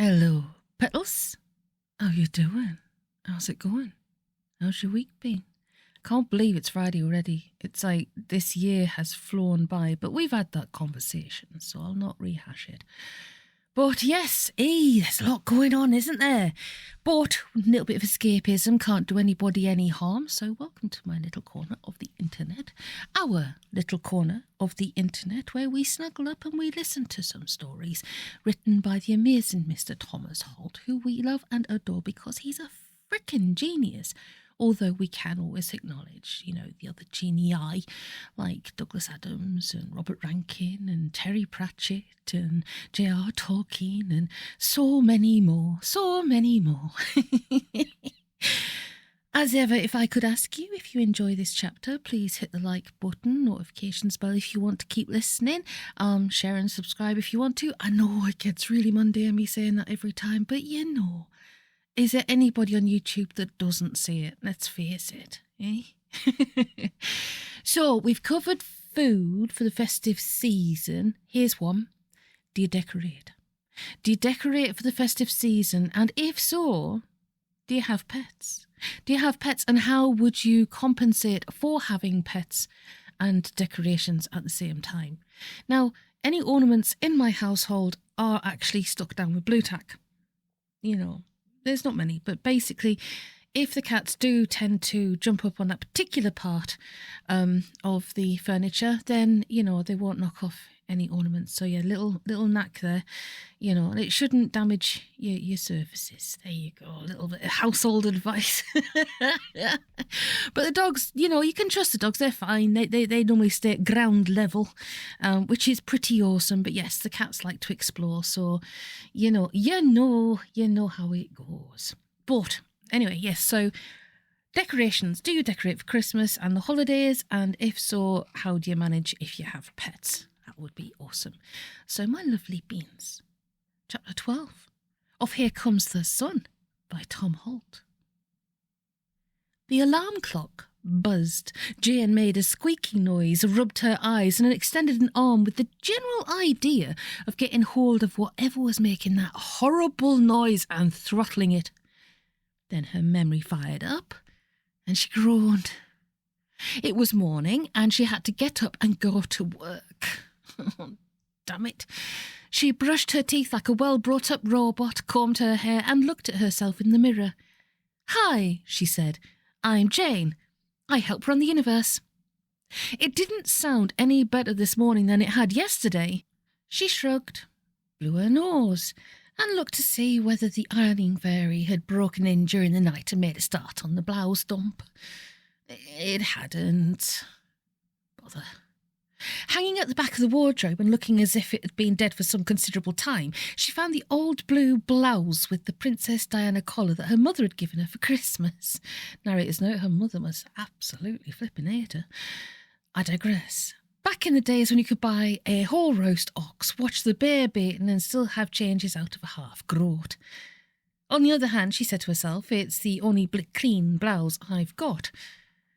Hello, Petals. How you doing? How's it going? How's your week been? Can't believe it's Friday already. It's like this year has flown by, but we've had that conversation, so I'll not rehash it. But yes, there's a lot going on, isn't there? But a little bit of escapism can't do anybody any harm, so welcome to my little corner of the internet. Our little corner of the internet where we snuggle up and we listen to some stories written by the amazing Mr. Thomas Holt, who we love and adore because he's a frickin' genius. Although we can always acknowledge, the other genii like Douglas Adams and Robert Rankin and Terry Pratchett and J.R. Tolkien and so many more. As ever, if I could ask you, if you enjoy this chapter, please hit the like button, notifications bell if you want to keep listening, share and subscribe if you want to. I know it gets really mundane me saying that every time, but is there anybody on YouTube that doesn't see it? Let's face it, eh? So, we've covered food for the festive season. Here's one. Do you decorate? Do you decorate for the festive season? And if so, do you have pets? Do you have pets? And how would you compensate for having pets and decorations at the same time? Now, any ornaments in my household are actually stuck down with blue tack. There's not many, but basically, if the cats do tend to jump up on that particular part of the furniture, then, they won't knock off any ornaments. So, yeah, little knack there, and it shouldn't damage your surfaces. There you go, a little bit of household advice. But the dogs, you can trust the dogs. They're fine. They normally stay at ground level, which is pretty awesome. But yes, the cats like to explore. So, you know how it goes. But anyway, yes. So decorations. Do you decorate for Christmas and the holidays? And if so, how do you manage if you have pets? That would be awesome. So my lovely beans. Chapter 12 of Here Comes the Sun by Tom Holt. The alarm clock buzzed. Jane made a squeaky noise, rubbed her eyes, and extended an arm with the general idea of getting hold of whatever was making that horrible noise and throttling it. Then her memory fired up, and she groaned. It was morning, and she had to get up and go to work. Oh, damn it. She brushed her teeth like a well-brought-up robot, combed her hair, and looked at herself in the mirror. "Hi," she said. "I'm Jane. I help run the universe." It didn't sound any better this morning than it had yesterday. She shrugged, blew her nose, and looked to see whether the ironing fairy had broken in during the night and made a start on the blouse dump. It hadn't. Bother. Hanging at the back of the wardrobe and looking as if it had been dead for some considerable time, she found the old blue blouse with the Princess Diana collar that her mother had given her for Christmas. Narrator's note, her mother must absolutely flippin' hate her. I digress. Back in the days when you could buy a whole roast ox, watch the bear baiting and still have changes out of a half groat. On the other hand, she said to herself, it's the only clean blouse I've got.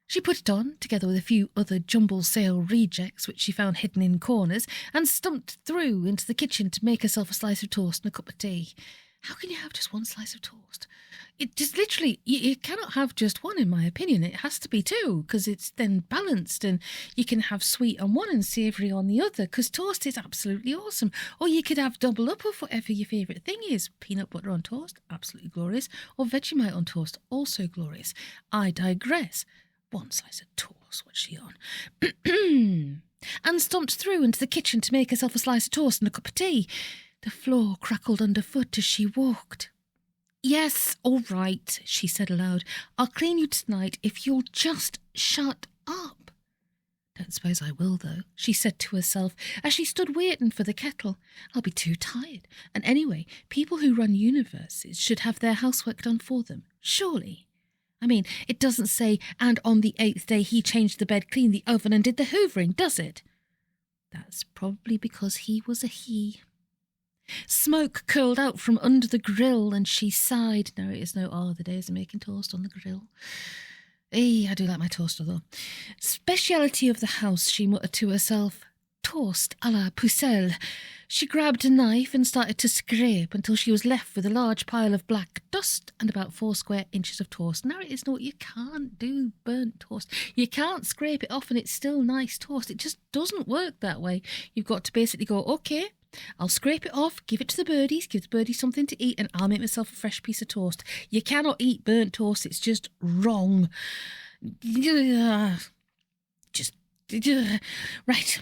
She put it on, together with a few other jumble sale rejects which she found hidden in corners, and stumped through into the kitchen to make herself a slice of toast and a cup of tea. How can you have just one slice of toast? It just literally, you cannot have just one, in my opinion. It has to be two, because it's then balanced, and you can have sweet on one and savoury on the other, because toast is absolutely awesome. Or you could have double up of whatever your favourite thing is. Peanut butter on toast, absolutely glorious. Or Vegemite on toast, also glorious. I digress. One slice of toast, what's she on? And stomped through into the kitchen to make herself a slice of toast and a cup of tea. The floor crackled underfoot as she walked. "Yes, all right," she said aloud. "I'll clean you tonight if you'll just shut up." "Don't suppose I will, though," she said to herself as she stood waiting for the kettle. "I'll be too tired. And anyway, people who run universes should have their housework done for them, surely. I mean, it doesn't say, and on the 8th day he changed the bed, cleaned the oven and did the hoovering, does it? That's probably because he was a he. Smoke curled out from under the grill and she sighed. Narrator's note, the days of making toast on the grill. I do like my toaster though. Speciality of the house, she muttered to herself. toast à la pucelle. She grabbed a knife and started to scrape until she was left with a large pile of black dust and about 4 square inches of toast. Now it is not, you can't do burnt toast. You can't scrape it off and it's still nice toast. It just doesn't work that way. You've got to basically go, okay, I'll scrape it off, give it to the birdies, give the birdies something to eat, and I'll make myself a fresh piece of toast. You cannot eat burnt toast. It's just wrong. Right.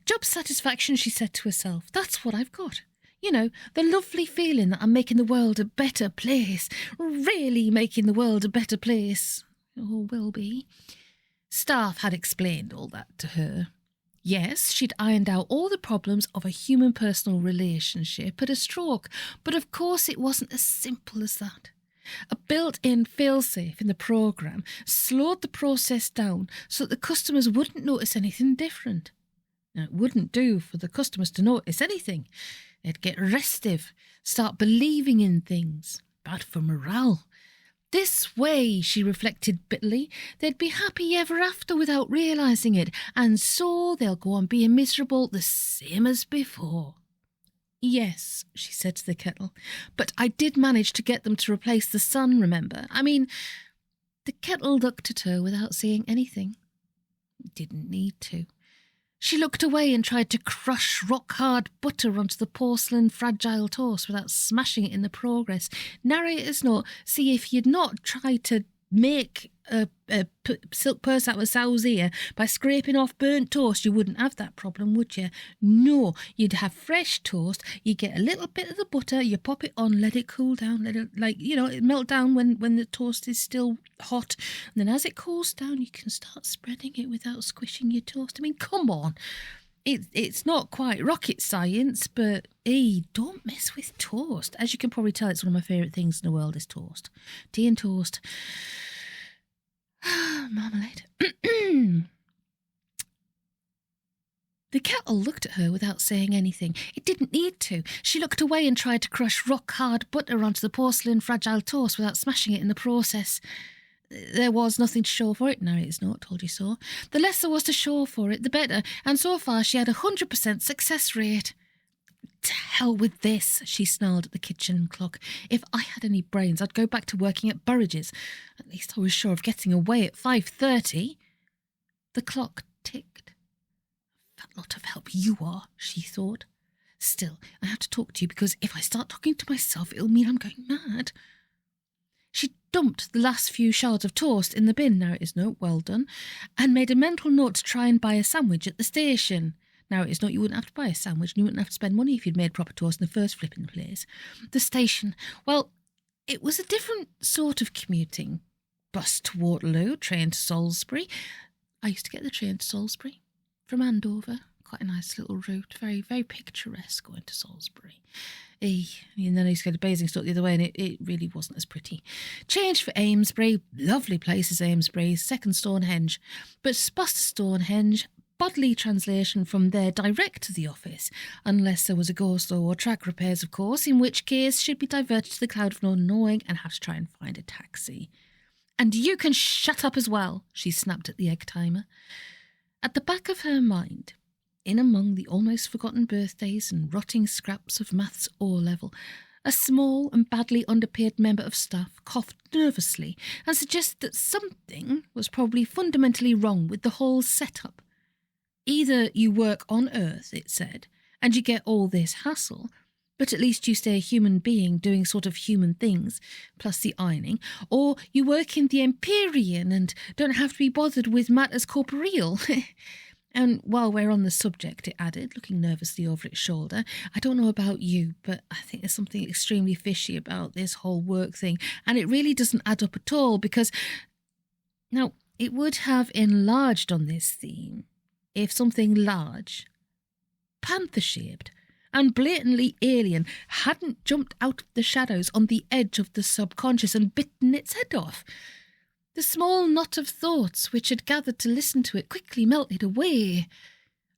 Job satisfaction, she said to herself. That's what I've got. You know, the lovely feeling that I'm making the world a better place. Really making the world a better place. Or will be. Staff had explained all that to her. Yes, she'd ironed out all the problems of a human personal relationship at a stroke, but of course it wasn't as simple as that. A built-in failsafe in the programme slowed the process down so that the customers wouldn't notice anything different. Now, it wouldn't do for the customers to notice anything. They'd get restive, start believing in things. Bad for morale. This way, she reflected bitterly, they'd be happy ever after without realising it, and so they'll go on being miserable the same as before. Yes, she said to the kettle, but I did manage to get them to replace the sun, remember? I mean, the kettle looked at her without saying anything. Didn't need to. She looked away and tried to crush rock-hard butter onto the porcelain fragile toast without smashing it in the progress. Narrator's note, see, if you'd not tried to make a silk purse out of a sow's ear by scraping off burnt toast, you wouldn't have that problem, would you? No, you'd have fresh toast, you get a little bit of the butter, you pop it on, let it cool down, let it, it melt down when the toast is still hot, and then as it cools down, you can start spreading it without squishing your toast. I mean, come on. It's not quite rocket science, but hey, don't mess with toast. As you can probably tell, it's one of my favourite things in the world is toast. Tea and toast. Marmalade. The kettle looked at her without saying anything. It didn't need to. She looked away and tried to crush rock-hard butter onto the porcelain fragile toast without smashing it in the process. There was nothing to show for it, narrator's note told you so. The less there was to show for it, the better, and so far she had 100% success rate. To hell with this, she snarled at the kitchen clock. If I had any brains, I'd go back to working at Burridge's. At least I was sure of getting away at 5:30. The clock ticked. Fat lot of help you are, she thought. Still, I have to talk to you because if I start talking to myself, it'll mean I'm going mad. She dumped the last few shards of toast in the bin, narrator's note, well done, and made a mental note to try and buy a sandwich at the station. Narrator's note, you wouldn't have to buy a sandwich and you wouldn't have to spend money if you'd made proper toast in the first flipping place. The station, well, it was a different sort of commuting. Bus to Waterloo, train to Salisbury. I used to get the train to Salisbury from Andover. Quite a nice little route, very, very picturesque going to Salisbury. And then I used to go to Basingstoke the other way, and it really wasn't as pretty. Changed for Amesbury, lovely place is Amesbury, second Stonehenge. But bus to Stonehenge, bodily translation from there direct to the office, unless there was a go-slow or track repairs, of course, in which case she'd be diverted to the cloud of no knowing and have to try and find a taxi. And you can shut up as well, she snapped at the egg timer. At the back of her mind, in among the almost forgotten birthdays and rotting scraps of maths O-level, a small and badly underpaid member of staff coughed nervously and suggested that something was probably fundamentally wrong with the whole setup. Either you work on Earth, it said, and you get all this hassle, but at least you stay a human being doing sort of human things, plus the ironing, or you work in the Empyrean and don't have to be bothered with matters corporeal. And while we're on the subject, it added, looking nervously over its shoulder, I don't know about you, but I think there's something extremely fishy about this whole work thing, and it really doesn't add up at all, because... Now, it would have enlarged on this theme if something large, panther-shaped, and blatantly alien hadn't jumped out of the shadows on the edge of the subconscious and bitten its head off. The small knot of thoughts which had gathered to listen to it quickly melted away.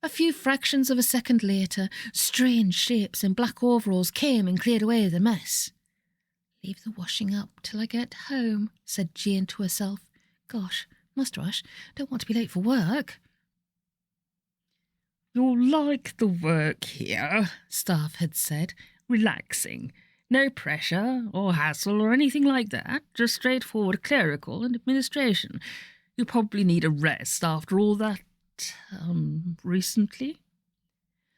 A few fractions of a second later, strange shapes in black overalls came and cleared away the mess. Leave the washing up till I get home, said Jane to herself. Gosh, must rush. Don't want to be late for work. "You'll like the work here," staff had said. "Relaxing. No pressure or hassle or anything like that. Just straightforward clerical and administration. You'll probably need a rest after all that, recently."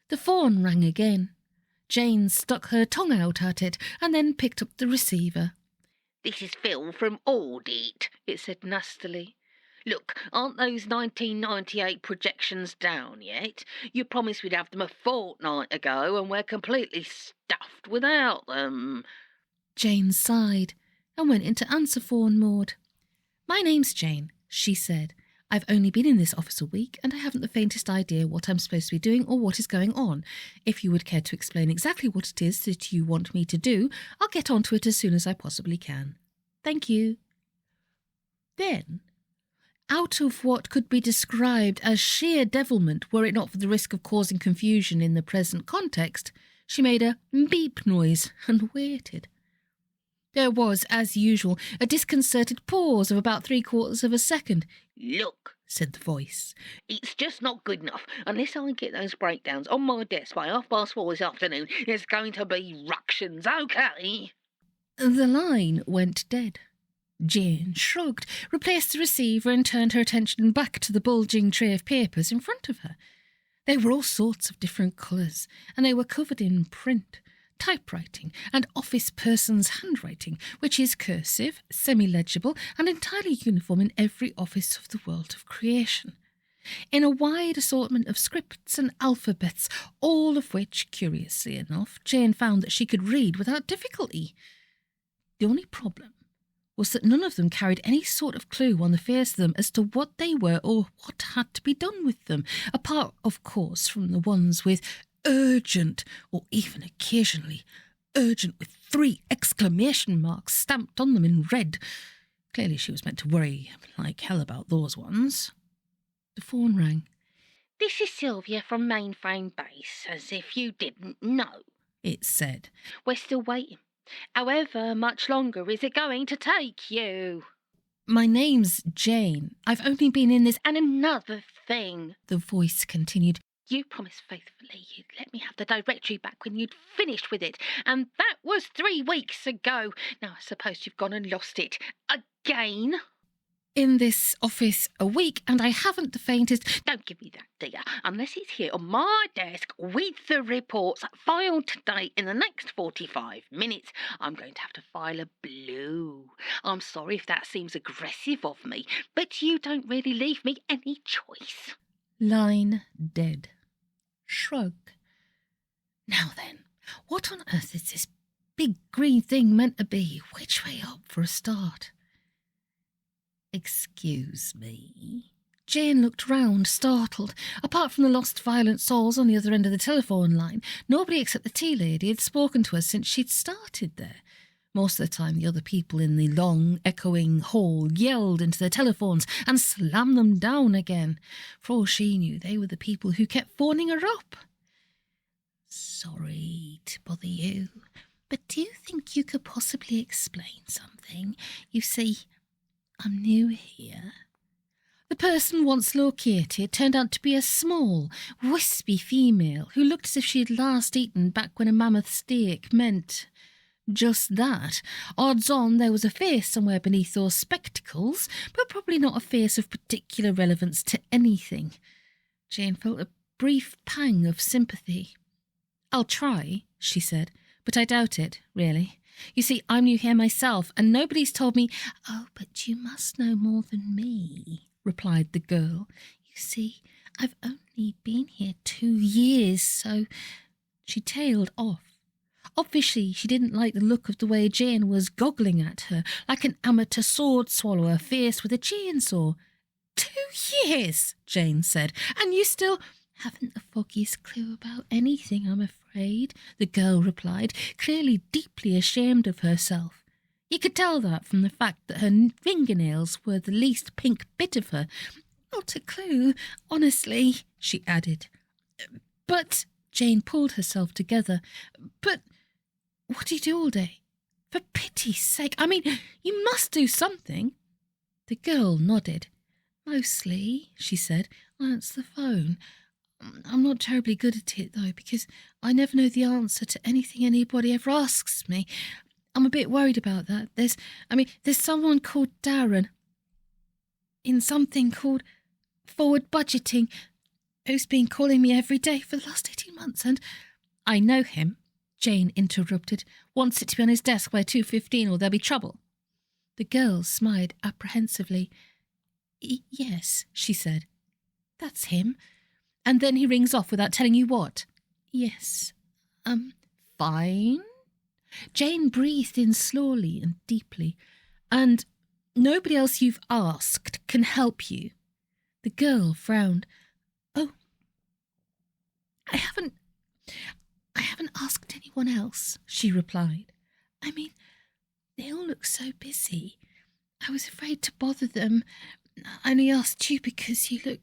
The phone rang again. Jane stuck her tongue out at it and then picked up the receiver. "This is Phil from Audit," it said nastily. "Look, aren't those 1998 projections down yet? You promised we'd have them a fortnight ago, and we're completely stuffed without them." Jane sighed and went into answer phone mode. "My name's Jane," she said. "I've only been in this office a week, and I haven't the faintest idea what I'm supposed to be doing or what is going on. If you would care to explain exactly what it is that you want me to do, I'll get onto it as soon as I possibly can. Thank you." Then, out of what could be described as sheer devilment were it not for the risk of causing confusion in the present context, she made a beep noise and waited. There was, as usual, a disconcerted pause of about 3/4 of a second. "Look," said the voice, "it's just not good enough. Unless I get those breakdowns on my desk by 4:30 this afternoon, there's going to be ructions, OK?" The line went dead. Jane shrugged, replaced the receiver and turned her attention back to the bulging tray of papers in front of her. They were all sorts of different colours, and they were covered in print, typewriting, and office person's handwriting, which is cursive, semi-legible, and entirely uniform in every office of the world of creation. In a wide assortment of scripts and alphabets, all of which, curiously enough, Jane found that she could read without difficulty. The only problem was that none of them carried any sort of clue on the face of them as to what they were or what had to be done with them, apart, of course, from the ones with urgent, or even occasionally urgent with 3 exclamation marks stamped on them in red. Clearly she was meant to worry like hell about those ones. The phone rang. "This is Sylvia from Mainframe Base, as if you didn't know," it said. "We're still waiting. However much longer is it going to take you?" "My name's Jane. I've only been in this—" "And another thing," the voice continued. "you promised faithfully you'd let me have the directory back when you'd finished with it, and that was 3 weeks ago. Now I suppose you've gone and lost it again." "In this office a week, and I haven't the faintest—" "Don't give me that, dear. Unless it's here on my desk with the reports filed today in the next 45 minutes, I'm going to have to file a blue. I'm sorry if that seems aggressive of me, but you don't really leave me any choice." Line dead. Shrug. Now then, what on earth is this big green thing meant to be? Which way up for a start? "Excuse me." Jane looked round, startled. Apart from the lost violent souls on the other end of the telephone line, nobody except the tea lady had spoken to her since she'd started there. Most of the time the other people in the long, echoing hall yelled into their telephones and slammed them down again. For all she knew, they were the people who kept phoning her up. "Sorry to bother you, but do you think you could possibly explain something? You see, I'm new here." The person once located turned out to be a small, wispy female who looked as if she had last eaten back when a mammoth steak meant just that. Odds on there was a face somewhere beneath those spectacles, but probably not a face of particular relevance to anything. Jane felt a brief pang of sympathy. "I'll try," she said, "but I doubt it, really. You see, I'm new here myself, and nobody's told me—" "Oh, but you must know more than me," replied the girl. "You see, I've only been here 2 years, so—" She tailed off. Obviously, she didn't like the look of the way Jane was goggling at her, like an amateur sword swallower faced with a chainsaw. 2 years, Jane said, and you still— "Haven't the foggiest clue about anything, I'm afraid," the girl replied, clearly deeply ashamed of herself. You could tell that from the fact that her fingernails were the least pink bit of her. "Not a clue, honestly," she added. "But—" Jane pulled herself together. "But what do you do all day? For pity's sake, I mean, you must do something." The girl nodded. "Mostly," she said, "I answer the phone. I'm not terribly good at it, though, because I never know the answer to anything anybody ever asks me. I'm a bit worried about that. There's someone called Darren in something called forward budgeting who's been calling me every day for the last 18 months, and I know him, Jane interrupted. Wants it to be on his desk by 2:15 or there'll be trouble. The girl smiled apprehensively. Yes, she said. That's him. And then he rings off without telling you what? Yes. Fine. Jane breathed in slowly and deeply. And nobody else you've asked can help you. The girl frowned. Oh, I haven't asked anyone else, she replied. I mean, they all look so busy. I was afraid to bother them. I only asked you because you look,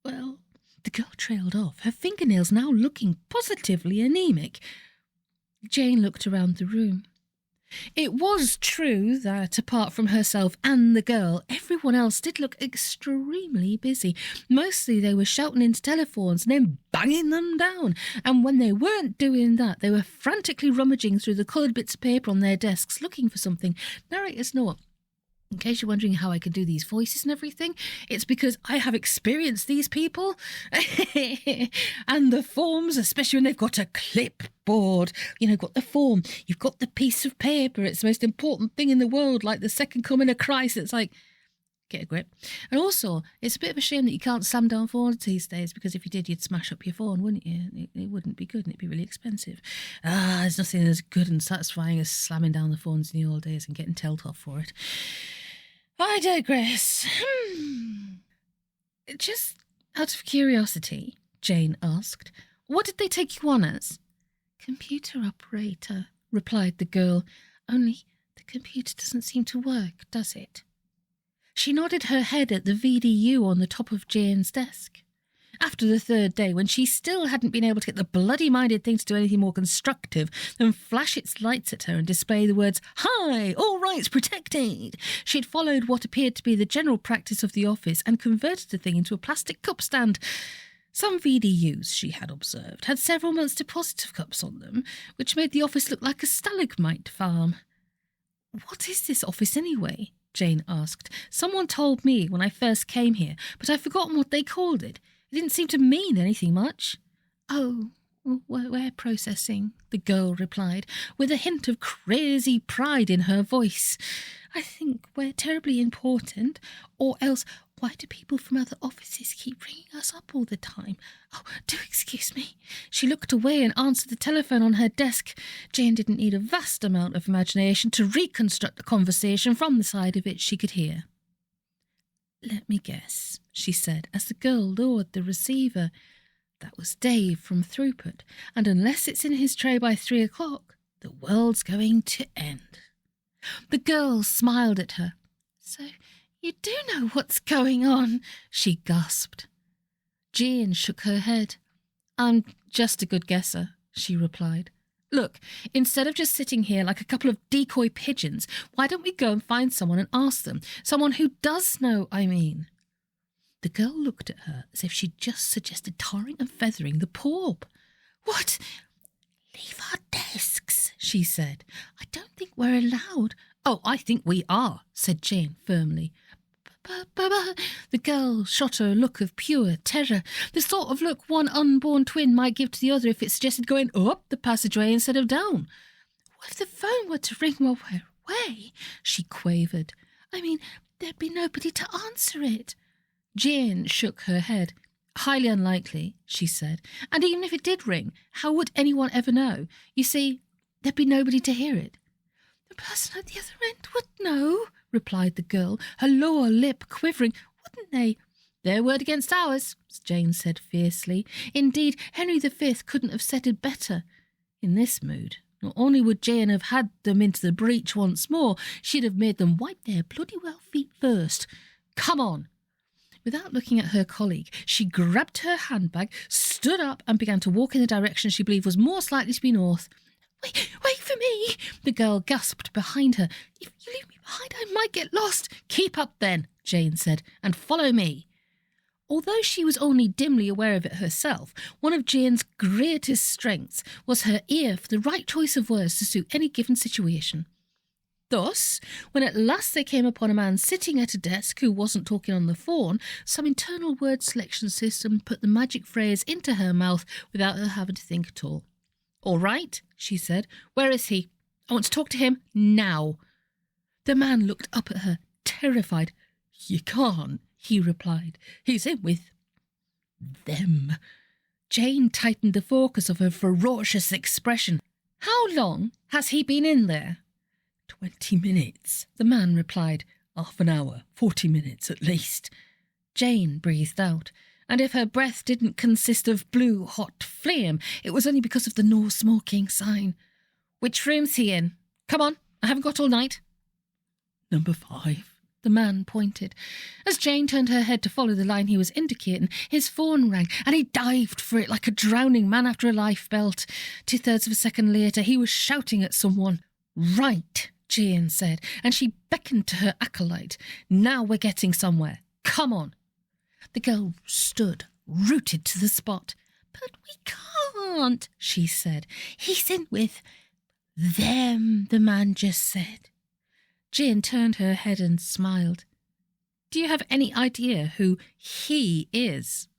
well... The girl trailed off, her fingernails now looking positively anemic. Jane looked around the room. It was true that, apart from herself and the girl, everyone else did look extremely busy. Mostly they were shouting into telephones and then banging them down. And when they weren't doing that, they were frantically rummaging through the coloured bits of paper on their desks, looking for something. Narrator's note. In case you're wondering how I can do these voices and everything, it's because I have experienced these people. And the forms, especially when they've got a clipboard. You know, got the form, you've got the piece of paper. It's the most important thing in the world, like the second coming of Christ. It's like, get a grip. And also, it's a bit of a shame that you can't slam down phones these days, because if you did, you'd smash up your phone, wouldn't you? It wouldn't be good and it'd be really expensive. There's nothing as good and satisfying as slamming down the phones in the old days and getting told off for it. I digress. Just out of curiosity, Jane asked, what did they take you on as? Computer operator, replied the girl. Only the computer doesn't seem to work, does it? She nodded her head at the VDU on the top of Jane's desk. After the third day, when she still hadn't been able to get the bloody-minded thing to do anything more constructive than flash its lights at her and display the words, "Hi, all rights protected," she'd followed what appeared to be the general practice of the office and converted the thing into a plastic cup stand. Some VDUs, she had observed, had several months' deposit of cups on them, which made the office look like a stalagmite farm. What is this office anyway? Jane asked. Someone told me when I first came here, but I've forgotten what they called it. It didn't seem to mean anything much. Oh, we're processing, the girl replied, with a hint of crazy pride in her voice. I think we're terribly important, or else why do people from other offices keep ringing us up all the time? Oh, do excuse me. She looked away and answered the telephone on her desk. Jane didn't need a vast amount of imagination to reconstruct the conversation from the side of it she could hear. Let me guess, she said, as the girl lowered the receiver. That was Dave from Throughput, and unless it's in his tray by 3 o'clock, the world's going to end. The girl smiled at her. So you do know what's going on, she gasped. Jane shook her head. I'm just a good guesser, she replied. Look, instead of just sitting here like a couple of decoy pigeons, why don't we go and find someone and ask them? Someone who does know, I mean. The girl looked at her as if she'd just suggested tarring and feathering the poor. What? Leave our desks, she said. I don't think we're allowed. Oh, I think we are, said Jane firmly. The girl shot her a look of pure terror, the sort of look one unborn twin might give to the other if it suggested going up the passageway instead of down. What if the phone were to ring while we're away? She quavered. I mean, there'd be nobody to answer it. Jane shook her head. Highly unlikely, she said. And even if it did ring, how would anyone ever know? You see, there'd be nobody to hear it. The person at the other end would know, replied the girl, her lower lip quivering. Wouldn't they? Their word against ours, Jane said fiercely. Indeed, Henry V couldn't have said it better. In this mood, not only would Jane have had them into the breach once more, she'd have made them wipe their bloody well feet first. Come on. Without looking at her colleague, she grabbed her handbag, stood up and began to walk in the direction she believed was most likely to be north. Wait for me, the girl gasped behind her. If you leave me behind, I might get lost. Keep up then, Jane said, and follow me. Although she was only dimly aware of it herself, one of Jane's greatest strengths was her ear for the right choice of words to suit any given situation. Thus, when at last they came upon a man sitting at a desk who wasn't talking on the phone, some internal word selection system put the magic phrase into her mouth without her having to think at all. "All right," she said. "Where is he? I want to talk to him now." The man looked up at her, terrified. "You can't," he replied. "He's in with them." Jane tightened the focus of her ferocious expression. "How long has he been in there?" 20 minutes, the man replied. "Half an hour, 40 minutes at least." Jane breathed out, and if her breath didn't consist of blue hot flame, it was only because of the no smoking sign. "Which room's he in? Come on, I haven't got all night." "Number 5. The man pointed. As Jane turned her head to follow the line he was indicating, his phone rang, and he dived for it like a drowning man after a lifebelt. 2/3 of a second later, he was shouting at someone. "Right," Jane said, and she beckoned to her acolyte. "Now we're getting somewhere. Come on." The girl stood, rooted to the spot. "But we can't," she said. "He's in with them," the man just said. Jane turned her head and smiled. "Do you have any idea who he is?"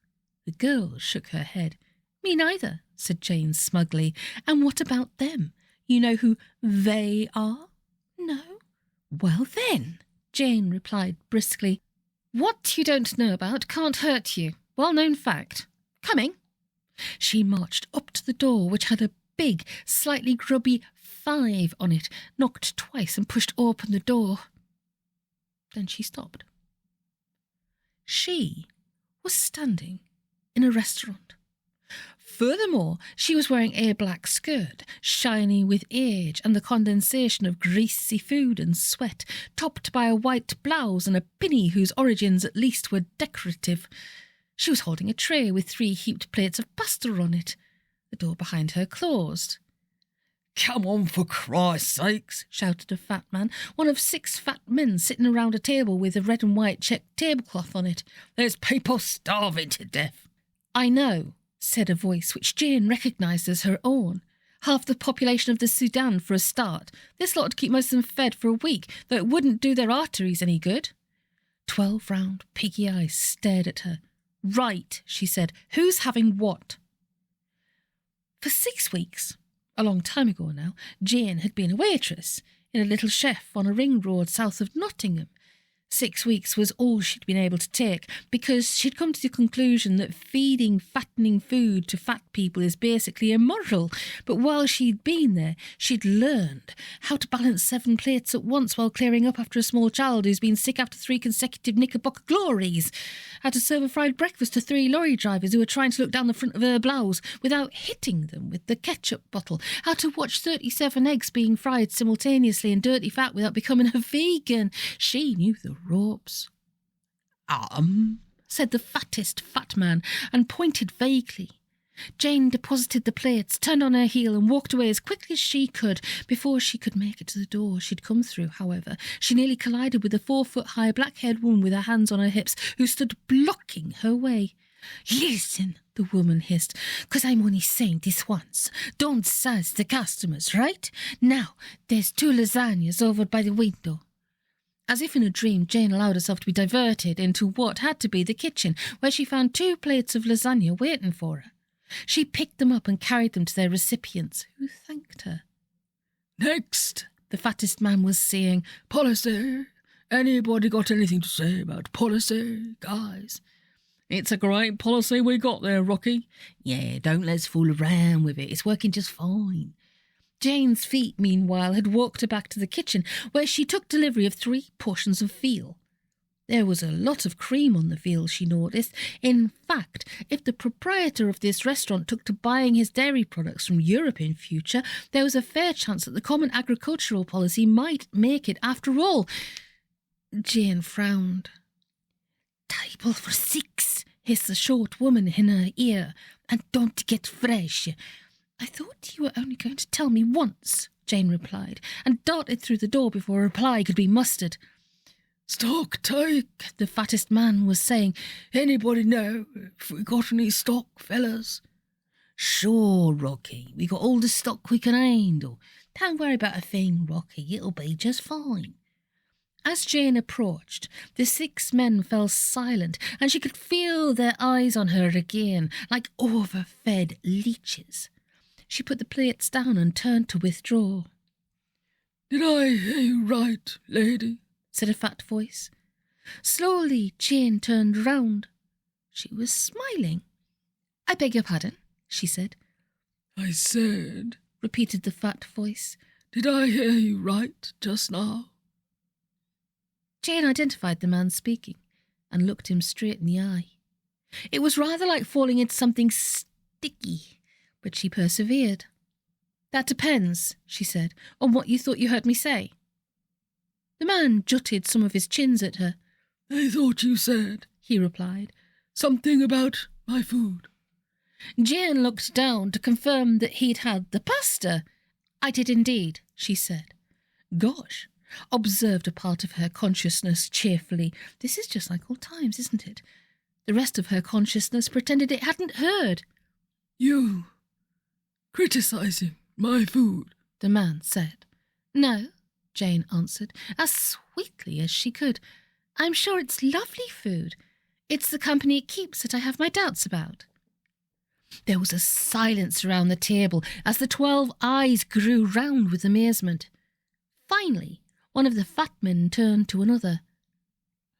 The girl shook her head. "Me neither," said Jane smugly. "And what about them? You know who they are?" "No." "Well then," Jane replied briskly, "what you don't know about can't hurt you. Well-known fact. Coming." She marched up to the door, which had a big, slightly grubby 5 on it, knocked twice and pushed open the door. Then she stopped. She was standing in a restaurant. Furthermore, she was wearing a black skirt, shiny with age and the condensation of greasy food and sweat, topped by a white blouse and a pinny whose origins at least were decorative. She was holding a tray with 3 heaped plates of pasta on it. The door behind her closed. "Come on, for Christ's sakes," shouted a fat man, one of 6 fat men sitting around a table with a red and white checked tablecloth on it. "There's people starving to death." "I know," said a voice which Jane recognised as her own. "Half the population of the Sudan for a start. This lot would keep most of them fed for a week, though it wouldn't do their arteries any good." 12 round, piggy eyes stared at her. "Right," she said. "Who's having what?" For 6 weeks, a long time ago now, Jane had been a waitress in a little chef on a ring road south of Nottingham. 6 weeks was all she'd been able to take, because she'd come to the conclusion that feeding fattening food to fat people is basically immoral. But while she'd been there, she'd learned how to balance 7 plates at once while clearing up after a small child who's been sick after 3 consecutive Knickerbocker glories, how to serve a fried breakfast to 3 lorry drivers who were trying to look down the front of her blouse without hitting them with the ketchup bottle, how to watch 37 eggs being fried simultaneously in dirty fat without becoming a vegan. She knew the ropes. Said the fattest fat man, and pointed vaguely. Jane deposited the plates, turned on her heel, and walked away as quickly as she could. Before she could make it to the door she'd come through, however, she nearly collided with a 4-foot-high black-haired woman with her hands on her hips, who stood blocking her way. "Listen," the woman hissed, "'cause I'm only saying this once. Don't sass the customers, right? Now, there's 2 lasagnas over by the window." As if in a dream, Jane allowed herself to be diverted into what had to be the kitchen, where she found 2 plates of lasagna waiting for her. She picked them up and carried them to their recipients, who thanked her. "Next," the fattest man was saying. "Policy. Anybody got anything to say about policy, guys?" "It's a great policy we got there, Rocky." "Yeah, don't let's fool around with it. It's working just fine." Jane's feet, meanwhile, had walked her back to the kitchen, where she took delivery of 3 portions of veal. There was a lot of cream on the veal, she noticed. In fact, if the proprietor of this restaurant took to buying his dairy products from Europe in future, there was a fair chance that the Common Agricultural Policy might make it after all. Jane frowned. "Table for 6, hissed the short woman in her ear, "and don't get fresh." "I thought you were only going to tell me once," Jane replied, and darted through the door before a reply could be mustered. Stock take, the fattest man was saying. Anybody know if we got any stock, fellas? Sure, Rocky, we got all the stock we can handle. Don't worry about a thing, Rocky, it'll be just fine. As Jane approached, the 6 men fell silent, and she could feel their eyes on her again, like overfed leeches. She put the plates down and turned to withdraw. "Did I hear you right, lady?" said a fat voice. Slowly, Jane turned round. She was smiling. "I beg your pardon," she said. "I said," repeated the fat voice, "did I hear you right just now?" Jane identified the man speaking and looked him straight in the eye. It was rather like falling into something sticky, but she persevered. "That depends," she said, "on what you thought you heard me say." The man jutted some of his chins at her. "I thought you said," he replied, "something about my food." Jane looked down to confirm that he'd had the pasta. "I did indeed," she said. "Gosh," observed a part of her consciousness cheerfully. "This is just like old times, isn't it?" The rest of her consciousness pretended it hadn't heard. "You criticizing my food," the man said. "No," Jane answered, as sweetly as she could. "I'm sure it's lovely food. It's the company it keeps that I have my doubts about." There was a silence around the table as the 12 eyes grew round with amazement. Finally, one of the fat men turned to another.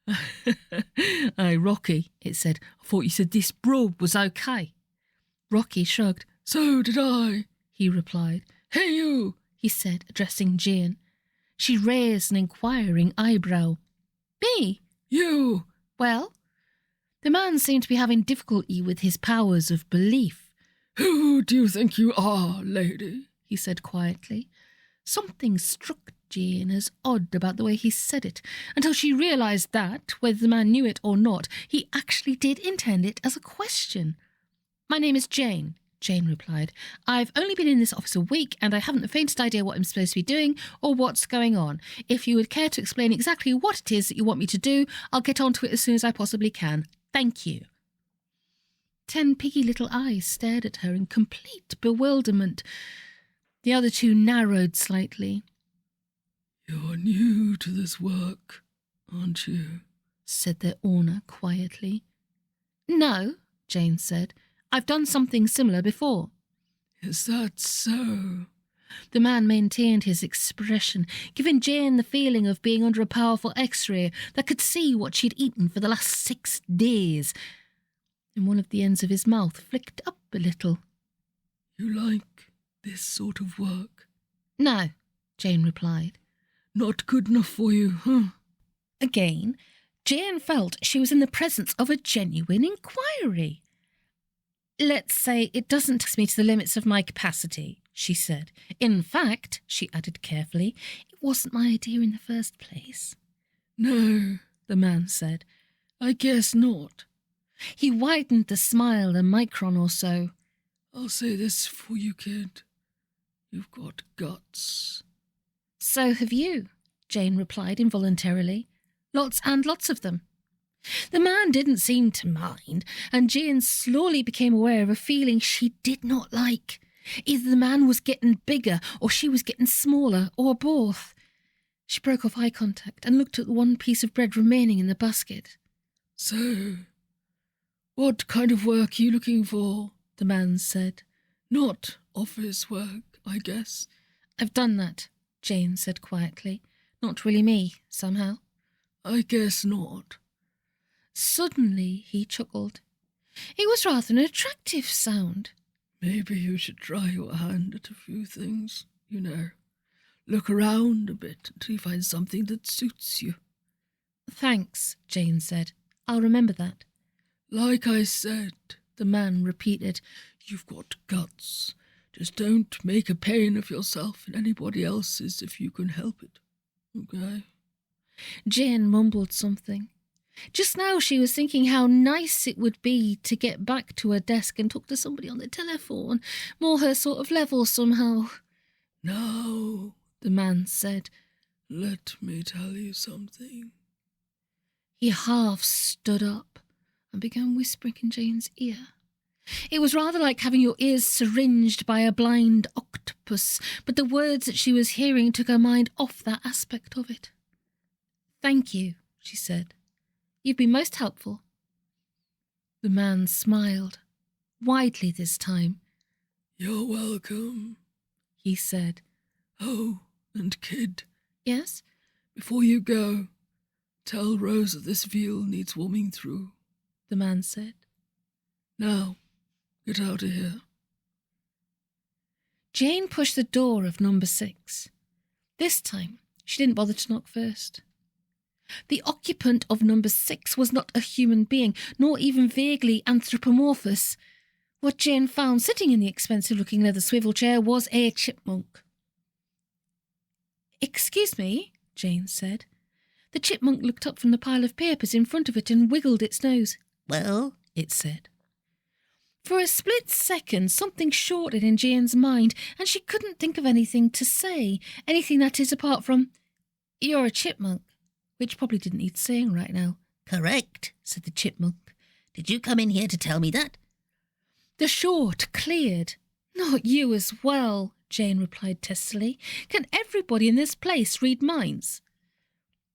"Hey, Rocky," it said, "I thought you said this brogue was okay." Rocky shrugged. "So did I," he replied. "Hey, you," he said, addressing Jane. She raised an inquiring eyebrow. "Me?" "You." "Well?" The man seemed to be having difficulty with his powers of belief. "Who do you think you are, lady?" he said quietly. Something struck Jane as odd about the way he said it, until she realised that, whether the man knew it or not, he actually did intend it as a question. "My name is Jane," Jane replied. "I've only been in this office a week, and I haven't the faintest idea what I'm supposed to be doing or what's going on. If you would care to explain exactly what it is that you want me to do, I'll get on to it as soon as I possibly can. Thank you." 10 piggy little eyes stared at her in complete bewilderment. The other 2 narrowed slightly. "You're new to this work, aren't you?" said their owner quietly. "No," Jane said. "I've done something similar before." "Is that so?" The man maintained his expression, giving Jane the feeling of being under a powerful X-ray that could see what she'd eaten for the last 6 days. And one of the ends of his mouth flicked up a little. "You like this sort of work?" "No," Jane replied. "Not good enough for you, huh?" Again, Jane felt she was in the presence of a genuine inquiry. "Let's say it doesn't take me to the limits of my capacity," she said. "In fact," she added carefully, "it wasn't my idea in the first place." "No," the man said. "I guess not." He widened the smile a micron or so. "I'll say this for you, kid. You've got guts." "So have you," Jane replied involuntarily. "Lots and lots of them." The man didn't seem to mind, and Jane slowly became aware of a feeling she did not like. Either the man was getting bigger, or she was getting smaller, or both. She broke off eye contact and looked at the one piece of bread remaining in the basket. "So, what kind of work are you looking for?" the man said. "Not office work, I guess." "I've done that," Jane said quietly. "Not really me, somehow." "I guess not." Suddenly he chuckled. It was rather an attractive sound. "Maybe you should try your hand at a few things, you know. Look around a bit until you find something that suits you." "Thanks," Jane said. "I'll remember that." "Like I said," the man repeated, "you've got guts. Just don't make a pain of yourself and anybody else's if you can help it. Okay?" Jane mumbled something. Just now she was thinking how nice it would be to get back to her desk and talk to somebody on the telephone, more her sort of level somehow. "Now," the man said, "let me tell you something. He half stood up and began whispering in Jane's ear. It was rather like having your ears syringed by a blind octopus, but the words that she was hearing took her mind off that aspect of it. "Thank you," she said. "You've been most helpful." The man smiled, widely this time. "You're welcome," he said. "Oh, and kid, "Yes?" before you go, tell Rose that this veal needs warming through," the man said. "Now, get out of here." Jane pushed the door of number 6. This time, she didn't bother to knock first. The occupant of number 6 was not a human being, nor even vaguely anthropomorphous. What Jane found sitting in the expensive-looking leather swivel chair was a chipmunk. "Excuse me," Jane said. The chipmunk looked up from the pile of papers in front of it and wiggled its nose. "Well," it said. For a split second, something shorted in Jane's mind, and she couldn't think of anything to say, anything that is apart from, "You're a chipmunk," which probably didn't need saying right now. "Correct," said the chipmunk. "Did you come in here to tell me that?" The short cleared. "Not you as well," Jane replied testily. "Can everybody in this place read minds?"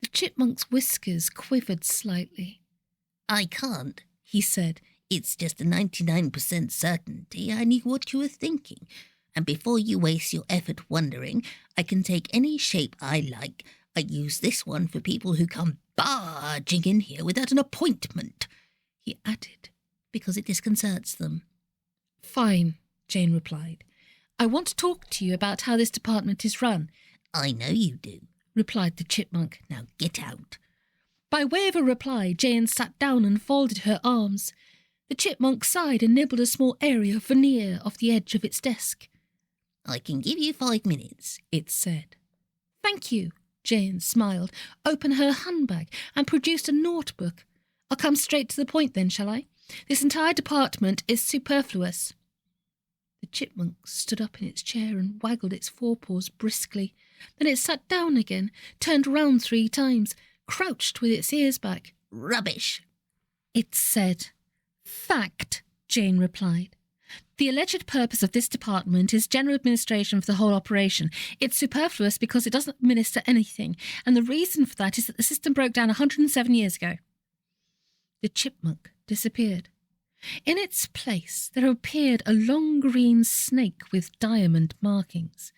The chipmunk's whiskers quivered slightly. "I can't," he said. "It's just a 99% certainty I knew what you were thinking. And before you waste your effort wondering, I can take any shape I like. I use this one for people who come barging in here without an appointment," he added, "because it disconcerts them." "Fine," Jane replied. "I want to talk to you about how this department is run." "I know you do," replied the chipmunk. "Now get out." By way of a reply, Jane sat down and folded her arms. The chipmunk sighed and nibbled a small area of veneer off the edge of its desk. "I can give you 5 minutes," it said. "Thank you," Jane smiled, opened her handbag and produced a notebook. "I'll come straight to the point then, shall I? This entire department is superfluous." The chipmunk stood up in its chair and waggled its forepaws briskly. Then it sat down again, turned round 3 times, crouched with its ears back. "Rubbish," it said. "Fact," Jane replied. "The alleged purpose of this department is general administration for the whole operation. It's superfluous because it doesn't administer anything, and the reason for that is that the system broke down 107 years ago." The chipmunk disappeared. In its place, there appeared a long green snake with diamond markings.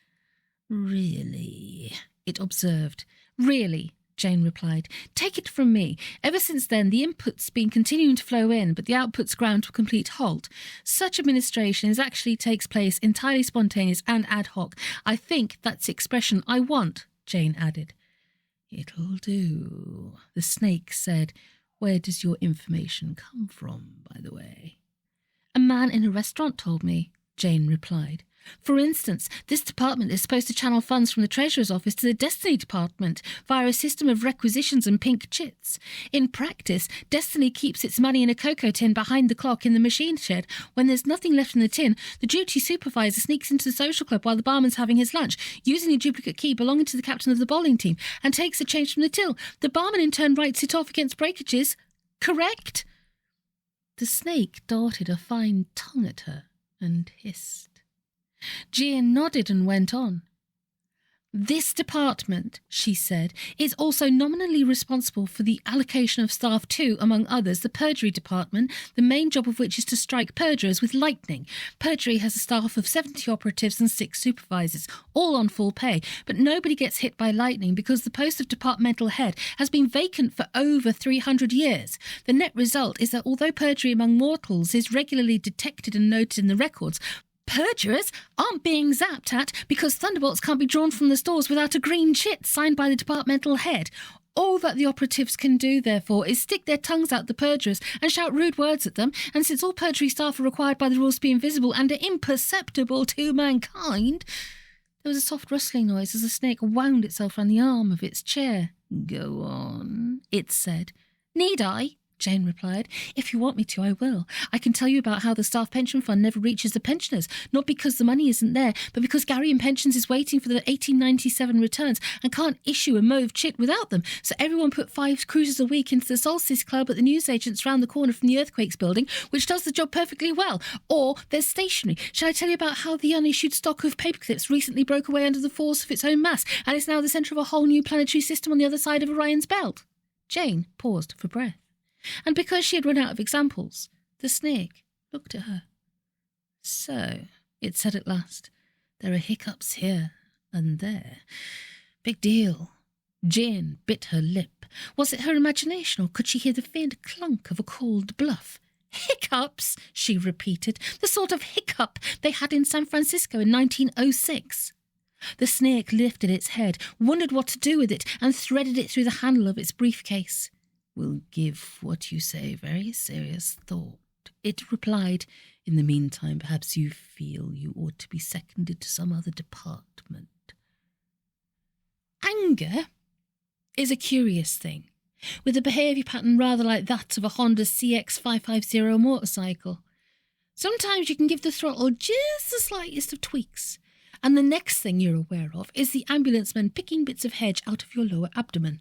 "Really?" it observed. "Really," Jane replied. "Take it from me. Ever since then, the input's been continuing to flow in, but the output's ground to a complete halt. Such administration actually takes place entirely spontaneous and ad hoc. I think that's the expression I want," Jane added. "It'll do," the snake said. "Where does your information come from, by the way?" "A man in a restaurant told me," Jane replied. "For instance, this department is supposed to channel funds from the Treasurer's office to the Destiny department via a system of requisitions and pink chits. In practice, Destiny keeps its money in a cocoa tin behind the clock in the machine shed. When there's nothing left in the tin, the duty supervisor sneaks into the social club while the barman's having his lunch, using a duplicate key belonging to the captain of the bowling team, and takes the change from the till. The barman in turn writes it off against breakages. Correct?" The snake darted a fine tongue at her and hissed. Jane nodded and went on. "This department," she said, "is also nominally responsible for the allocation of staff to, among others, the perjury department, the main job of which is to strike perjurers with lightning. Perjury has a staff of 70 operatives and 6 supervisors, all on full pay, but nobody gets hit by lightning because the post of departmental head has been vacant for over 300 years. The net result is that although perjury among mortals is regularly detected and noted in the records, perjurers aren't being zapped at because thunderbolts can't be drawn from the stores without a green chit signed by the departmental head. All that the operatives can do, therefore, is stick their tongues out the perjurers and shout rude words at them, and since all perjury staff are required by the rules to be invisible and are imperceptible to mankind..." There was a soft rustling noise as the snake wound itself round the arm of its chair. "Go on," it said. "Need I?" Jane replied. If you want me to, I will. I can tell you about how the staff pension fund never reaches the pensioners, not because the money isn't there, but because Gary and Pensions is waiting for the 1897 returns and can't issue a mauve chit without them. So everyone put 5 cruises a week into the Solstice Club at the newsagents round the corner from the Earthquakes building, which does the job perfectly well. Or there's stationery. Shall I tell you about how the unissued stock of paperclips recently broke away under the force of its own mass and is now the centre of a whole new planetary system on the other side of Orion's belt? Jane paused for breath. And because she had run out of examples, the snake looked at her. So, it said at last, there are hiccups here and there. Big deal. Jane bit her lip. Was it her imagination, or could she hear the faint clunk of a cold bluff? Hiccups, she repeated, the sort of hiccup they had in San Francisco in 1906. The snake lifted its head, wondered what to do with it, and threaded it through the handle of its briefcase. We'll give what you say very serious thought, it replied. In the meantime, perhaps you feel you ought to be seconded to some other department. Anger is a curious thing, with a behaviour pattern rather like that of a Honda CX550 motorcycle. Sometimes you can give the throttle just the slightest of tweaks, and the next thing you're aware of is the ambulance men picking bits of hedge out of your lower abdomen.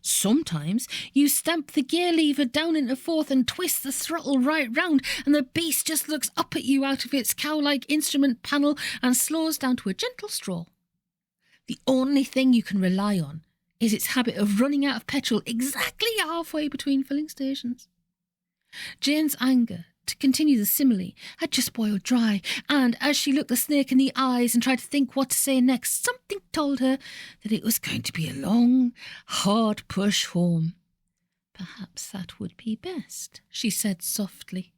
Sometimes you stamp the gear lever down into fourth and twist the throttle right round, and the beast just looks up at you out of its cow-like instrument panel and slows down to a gentle stroll. The only thing you can rely on is its habit of running out of petrol exactly halfway between filling stations. Jane's anger, to continue the simile, had just boiled dry, and as she looked the snake in the eyes and tried to think what to say next, something told her that it was going to be a long, hard push home. Perhaps that would be best, she said softly.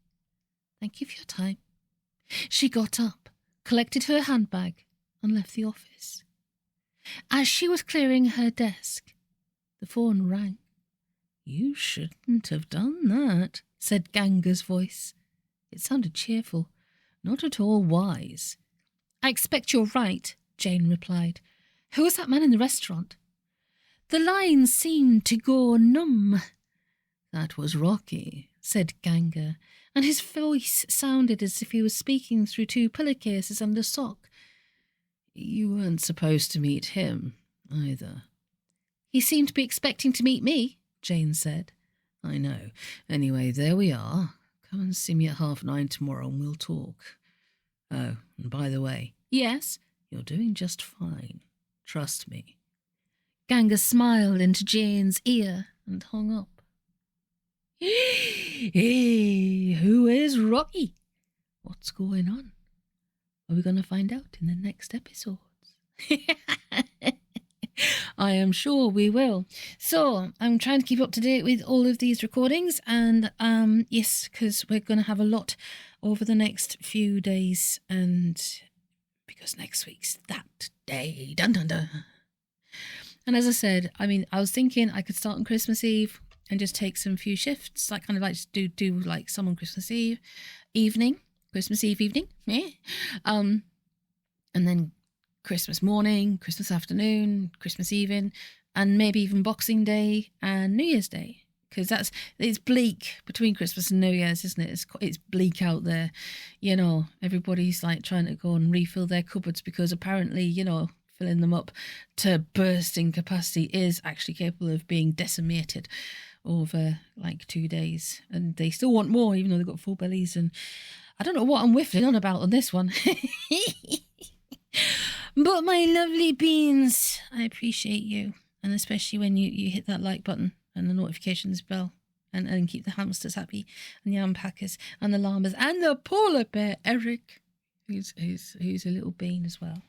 Thank you for your time. She got up, collected her handbag, and left the office. As she was clearing her desk, the phone rang. You shouldn't have done that, said Ganga's voice. It sounded cheerful, not at all wise. I expect you're right, Jane replied. Who was that man in the restaurant? The line seemed to go numb. That was Rocky, said Ganga, and his voice sounded as if he was speaking through 2 pillowcases and a sock. You weren't supposed to meet him, either. He seemed to be expecting to meet me, Jane said. I know. Anyway, there we are. Come and see me at 9:30 tomorrow and we'll talk. Oh, and by the way. Yes? You're doing just fine. Trust me. Ganga smiled into Jane's ear and hung up. Hey, who is Rocky? What's going on? Are we going to find out in the next episodes? I am sure we will. So I'm trying to keep up to date with all of these recordings, and yes, because we're going to have a lot over the next few days, and because next week's that day. Dun dun dun. And as I said, I mean, I was thinking I could start on Christmas Eve and just take some few shifts, like kind of like do like some on Christmas Eve evening, yeah. And then Christmas morning, Christmas afternoon, Christmas evening, and maybe even Boxing Day and New Year's Day, because it's bleak between Christmas and New Year's, isn't it? It's bleak out there, you know. Everybody's like trying to go and refill their cupboards because apparently, you know, filling them up to bursting capacity is actually capable of being decimated over like 2 days, and they still want more even though they've got full bellies. And I don't know what I'm whiffling on about on this one. But my lovely beans, I appreciate you, and especially when you hit that like button and the notifications bell, and keep the hamsters happy, and the alpacas and the llamas and the polar bear Eric, who's a little bean as well.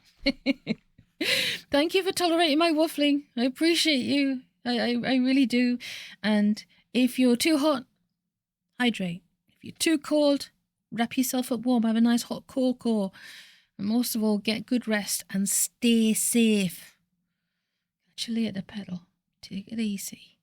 Thank you for tolerating my waffling. I appreciate you. I really do. And if you're too hot, hydrate. If you're too cold, wrap yourself up warm. Have a nice hot cocoa. And most of all, get good rest and stay safe. Catch you later, pedal. Take it easy.